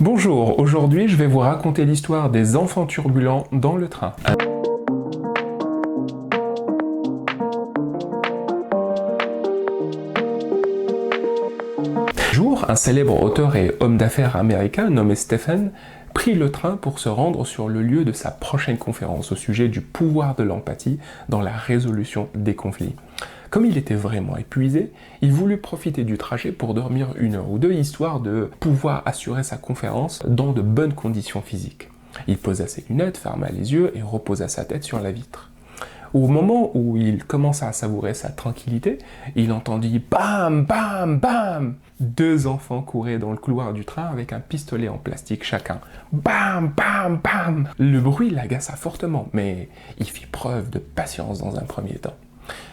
Bonjour, aujourd'hui je vais vous raconter l'histoire des enfants turbulents dans le train. Un jour, un célèbre auteur et homme d'affaires américain nommé Stephen prit le train pour se rendre sur le lieu de sa prochaine conférence au sujet du pouvoir de l'empathie dans la résolution des conflits. Comme il était vraiment épuisé, il voulut profiter du trajet pour dormir 1 heure ou 2, histoire de pouvoir assurer sa conférence dans de bonnes conditions physiques. Il posa ses lunettes, ferma les yeux et reposa sa tête sur la vitre. Au moment où il commença à savourer sa tranquillité, il entendit « bam, bam, bam !» 2 enfants couraient dans le couloir du train avec un pistolet en plastique chacun. Bam, bam, bam! Le bruit l'agaça fortement, mais il fit preuve de patience dans un premier temps.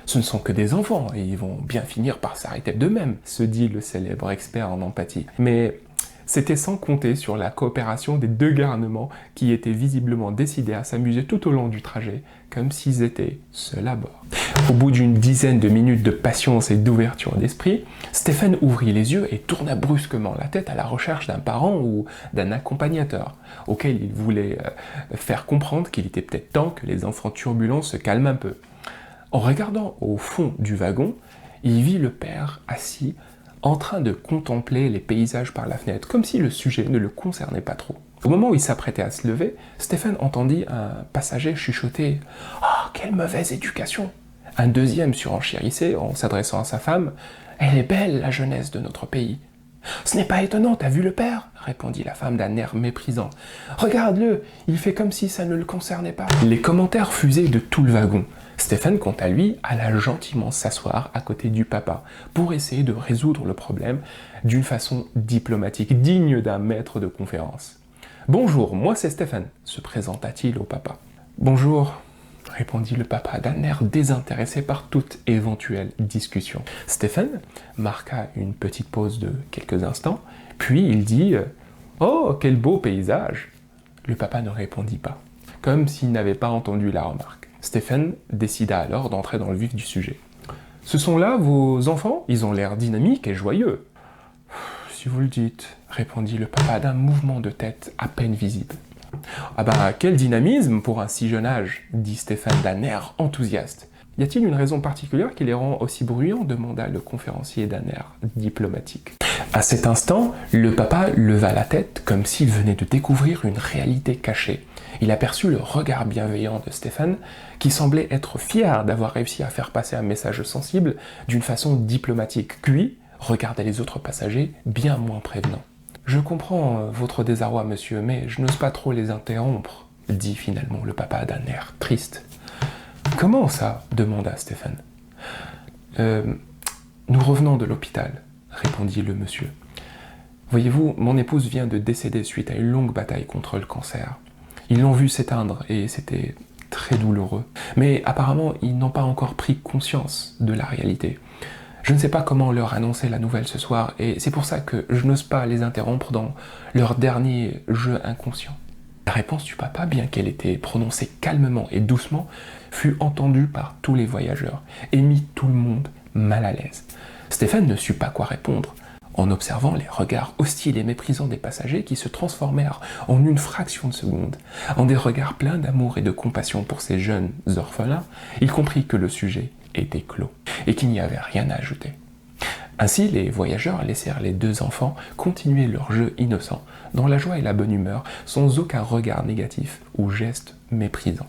Ce ne sont que des enfants, et ils vont bien finir par s'arrêter d'eux-mêmes, se dit le célèbre expert en empathie. Mais c'était sans compter sur la coopération des 2 garnements qui étaient visiblement décidés à s'amuser tout au long du trajet, comme s'ils étaient seuls à bord. Au bout d'une dizaine de minutes de patience et d'ouverture d'esprit, Stephen ouvrit les yeux et tourna brusquement la tête à la recherche d'un parent ou d'un accompagnateur, auquel il voulait faire comprendre qu'il était peut-être temps que les enfants turbulents se calment un peu. En regardant au fond du wagon, il vit le père assis, en train de contempler les paysages par la fenêtre, comme si le sujet ne le concernait pas trop. Au moment où il s'apprêtait à se lever, Stephen entendit un passager chuchoter « Oh, quelle mauvaise éducation !» Un deuxième surenchérissait en s'adressant à sa femme « Elle est belle, la jeunesse de notre pays !»« Ce n'est pas étonnant, t'as vu le père ?» répondit la femme d'un air méprisant. « Regarde-le, il fait comme si ça ne le concernait pas. » Les commentaires fusaient de tout le wagon. Stephen, quant à lui, alla gentiment s'asseoir à côté du papa pour essayer de résoudre le problème d'une façon diplomatique, digne d'un maître de conférence. « Bonjour, moi c'est Stephen », se présenta-t-il au papa. « Bonjour », répondit le papa d'un air désintéressé par toute éventuelle discussion. Stephen marqua une petite pause de quelques instants, puis il dit « Oh, quel beau paysage !» Le papa ne répondit pas, comme s'il n'avait pas entendu la remarque. Stephen décida alors d'entrer dans le vif du sujet. « Ce sont là vos enfants? Ils ont l'air dynamiques et joyeux. »« Si vous le dites, » répondit le papa d'un mouvement de tête à peine visible. « Ah ben, quel dynamisme pour un si jeune âge !» dit Stephen d'un air enthousiaste. « Y a-t-il une raison particulière qui les rend aussi bruyants ?» demanda le conférencier d'un air diplomatique. À cet instant, le papa leva la tête comme s'il venait de découvrir une réalité cachée. Il aperçut le regard bienveillant de Stephen, qui semblait être fier d'avoir réussi à faire passer un message sensible d'une façon diplomatique, puis regardait les autres passagers bien moins prévenants. « Je comprends votre désarroi, monsieur, mais je n'ose pas trop les interrompre, » dit finalement le papa d'un air triste. « Comment ça ?» demanda Stephen. « Nous revenons de l'hôpital, » répondit le monsieur. « Voyez-vous, mon épouse vient de décéder suite à une longue bataille contre le cancer. Ils l'ont vu s'éteindre et c'était très douloureux. Mais apparemment, ils n'ont pas encore pris conscience de la réalité. Je ne sais pas comment leur annoncer la nouvelle ce soir et c'est pour ça que je n'ose pas les interrompre dans leur dernier jeu inconscient. » La réponse du papa, bien qu'elle était prononcée calmement et doucement, fut entendue par tous les voyageurs et mit tout le monde mal à l'aise. Stephen ne sut pas quoi répondre, en observant les regards hostiles et méprisants des passagers qui se transformèrent en une fraction de seconde. En des regards pleins d'amour et de compassion pour ces jeunes orphelins, il comprit que le sujet était clos et qu'il n'y avait rien à ajouter. Ainsi, les voyageurs laissèrent les 2 enfants continuer leur jeu innocent, dans la joie et la bonne humeur, sans aucun regard négatif ou geste méprisant.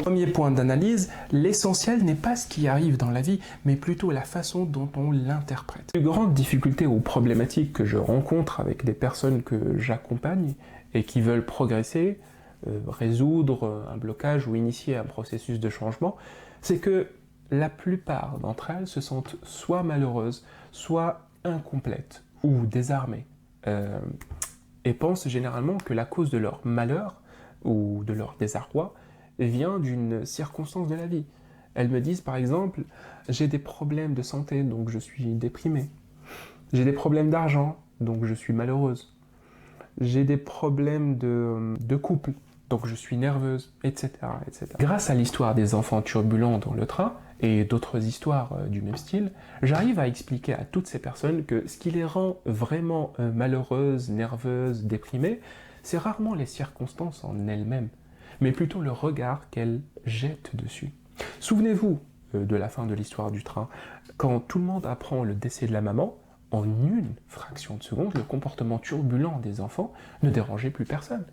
Premier point d'analyse, l'essentiel n'est pas ce qui arrive dans la vie, mais plutôt la façon dont on l'interprète. Les plus grandes difficultés ou problématiques que je rencontre avec des personnes que j'accompagne et qui veulent progresser, résoudre un blocage ou initier un processus de changement, c'est que la plupart d'entre elles se sentent soit malheureuses, soit incomplètes ou désarmées, et pensent généralement que la cause de leur malheur ou de leur désarroi vient d'une circonstance de la vie. Elles me disent par exemple « j'ai des problèmes de santé, donc je suis déprimée. J'ai des problèmes d'argent, donc je suis malheureuse. J'ai des problèmes de couple, donc je suis nerveuse, etc., etc. Grâce à l'histoire des enfants turbulents dans le train, et d'autres histoires du même style, j'arrive à expliquer à toutes ces personnes que ce qui les rend vraiment malheureuses, nerveuses, déprimées, c'est rarement les circonstances en elles-mêmes, mais plutôt le regard qu'elles jettent dessus. Souvenez-vous de la fin de l'histoire du train, quand tout le monde apprend le décès de la maman, en une fraction de seconde, le comportement turbulent des enfants ne dérangeait plus personne.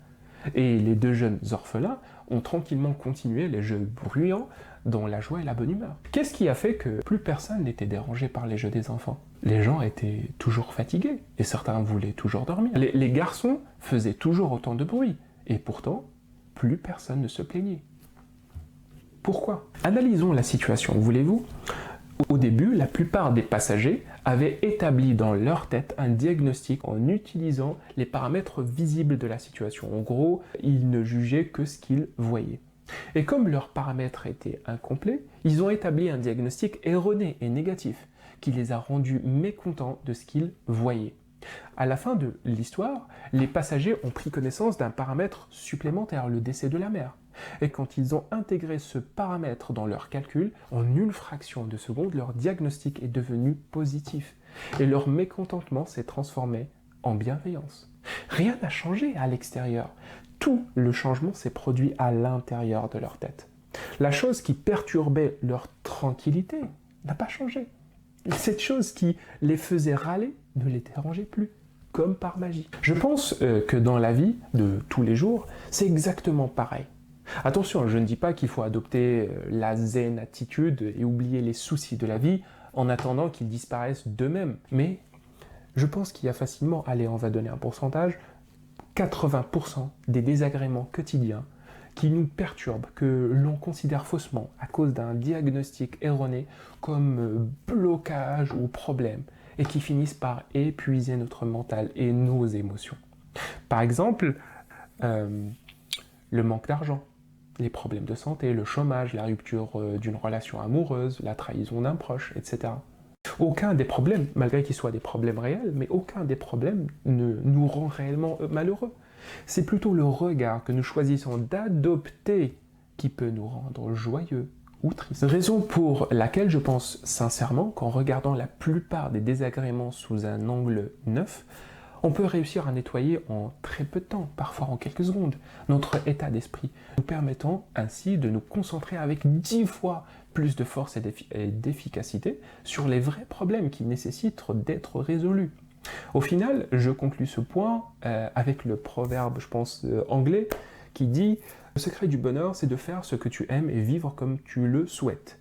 Et les deux jeunes orphelins ont tranquillement continué les jeux bruyants dans la joie et la bonne humeur. Qu'est-ce qui a fait que plus personne n'était dérangé par les jeux des enfants? Les gens étaient toujours fatigués, et certains voulaient toujours dormir. Les garçons faisaient toujours autant de bruit, et pourtant, plus personne ne se plaignait. Pourquoi? Analysons la situation, voulez-vous? Au début, la plupart des passagers avaient établi dans leur tête un diagnostic en utilisant les paramètres visibles de la situation. En gros, ils ne jugeaient que ce qu'ils voyaient. Et comme leurs paramètres étaient incomplets, ils ont établi un diagnostic erroné et négatif qui les a rendus mécontents de ce qu'ils voyaient. À la fin de l'histoire, les passagers ont pris connaissance d'un paramètre supplémentaire, le décès de la mère. Et quand ils ont intégré ce paramètre dans leur calcul, en une fraction de seconde, leur diagnostic est devenu positif. Et leur mécontentement s'est transformé en bienveillance. Rien n'a changé à l'extérieur. Tout le changement s'est produit à l'intérieur de leur tête. La chose qui perturbait leur tranquillité n'a pas changé. Cette chose qui les faisait râler ne les dérangeait plus, comme par magie. Je pense que dans la vie de tous les jours, c'est exactement pareil. Attention, je ne dis pas qu'il faut adopter la zen attitude et oublier les soucis de la vie en attendant qu'ils disparaissent d'eux-mêmes. Mais je pense qu'il y a facilement, allez, on va donner un pourcentage, 80% des désagréments quotidiens qui nous perturbent, que l'on considère faussement à cause d'un diagnostic erroné comme blocage ou problème, et qui finissent par épuiser notre mental et nos émotions. Par exemple, le manque d'argent, les problèmes de santé, le chômage, la rupture d'une relation amoureuse, la trahison d'un proche, etc. Aucun des problèmes, malgré qu'ils soient des problèmes réels, mais aucun des problèmes ne nous rend réellement malheureux. C'est plutôt le regard que nous choisissons d'adopter qui peut nous rendre joyeux ou tristes. Raison pour laquelle je pense sincèrement qu'en regardant la plupart des désagréments sous un angle neuf, on peut réussir à nettoyer en très peu de temps, parfois en quelques secondes, notre état d'esprit, nous permettant ainsi de nous concentrer avec 10 fois plus de force et d'efficacité sur les vrais problèmes qui nécessitent d'être résolus. Au final, je conclus ce point avec le proverbe, je pense, anglais, qui dit « Le secret du bonheur, c'est de faire ce que tu aimes et vivre comme tu le souhaites.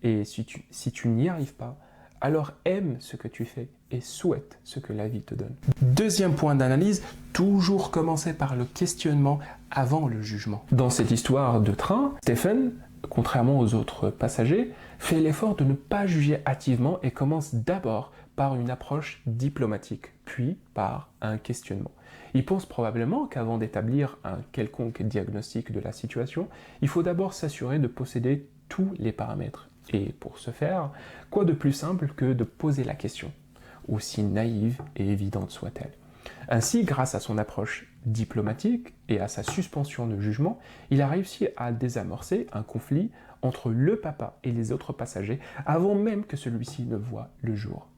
Et si tu n'y arrives pas, alors aime ce que tu fais et souhaite ce que la vie te donne. » Deuxième point d'analyse, toujours commencer par le questionnement avant le jugement. Dans cette histoire de train, Stephen, contrairement aux autres passagers, fait l'effort de ne pas juger hâtivement et commence d'abord par une approche diplomatique, puis par un questionnement. Il pense probablement qu'avant d'établir un quelconque diagnostic de la situation, il faut d'abord s'assurer de posséder tous les paramètres. Et pour ce faire, quoi de plus simple que de poser la question, aussi naïve et évidente soit-elle. Ainsi, grâce à son approche diplomatique et à sa suspension de jugement, il a réussi à désamorcer un conflit entre le papa et les autres passagers avant même que celui-ci ne voie le jour.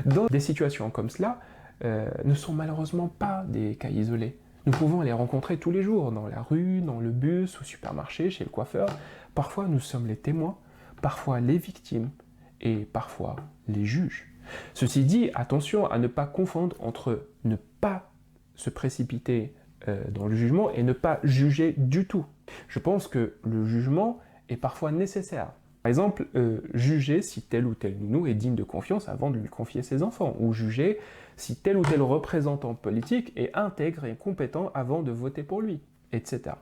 Dans des situations comme cela, ne sont malheureusement pas des cas isolés. Nous pouvons les rencontrer tous les jours, dans la rue, dans le bus, au supermarché, chez le coiffeur. Parfois, nous sommes les témoins, parfois les victimes et parfois les juges. Ceci dit, attention à ne pas confondre entre ne pas se précipiter dans le jugement et ne pas juger du tout. Je pense que le jugement est parfois nécessaire. Par exemple, juger si tel ou tel nounou est digne de confiance avant de lui confier ses enfants, ou juger si tel ou tel représentant politique est intègre et compétent avant de voter pour lui, etc.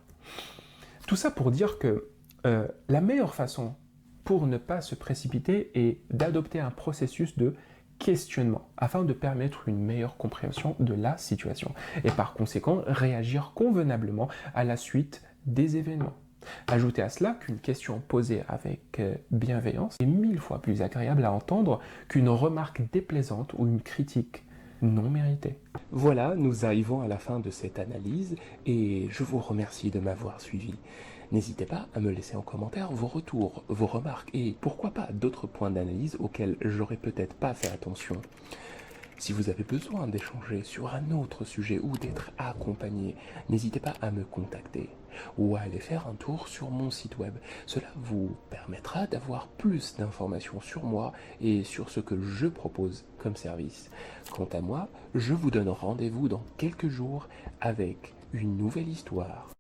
Tout ça pour dire que la meilleure façon pour ne pas se précipiter est d'adopter un processus de questionnement afin de permettre une meilleure compréhension de la situation et par conséquent réagir convenablement à la suite des événements. Ajoutez à cela qu'une question posée avec bienveillance est 1000 fois plus agréable à entendre qu'une remarque déplaisante ou une critique non méritée. Voilà, nous arrivons à la fin de cette analyse et je vous remercie de m'avoir suivi. N'hésitez pas à me laisser en commentaire vos retours, vos remarques et pourquoi pas d'autres points d'analyse auxquels j'aurais peut-être pas fait attention. Si vous avez besoin d'échanger sur un autre sujet ou d'être accompagné, n'hésitez pas à me contacter ou à aller faire un tour sur mon site web. Cela vous permettra d'avoir plus d'informations sur moi et sur ce que je propose comme service. Quant à moi, je vous donne rendez-vous dans quelques jours avec une nouvelle histoire.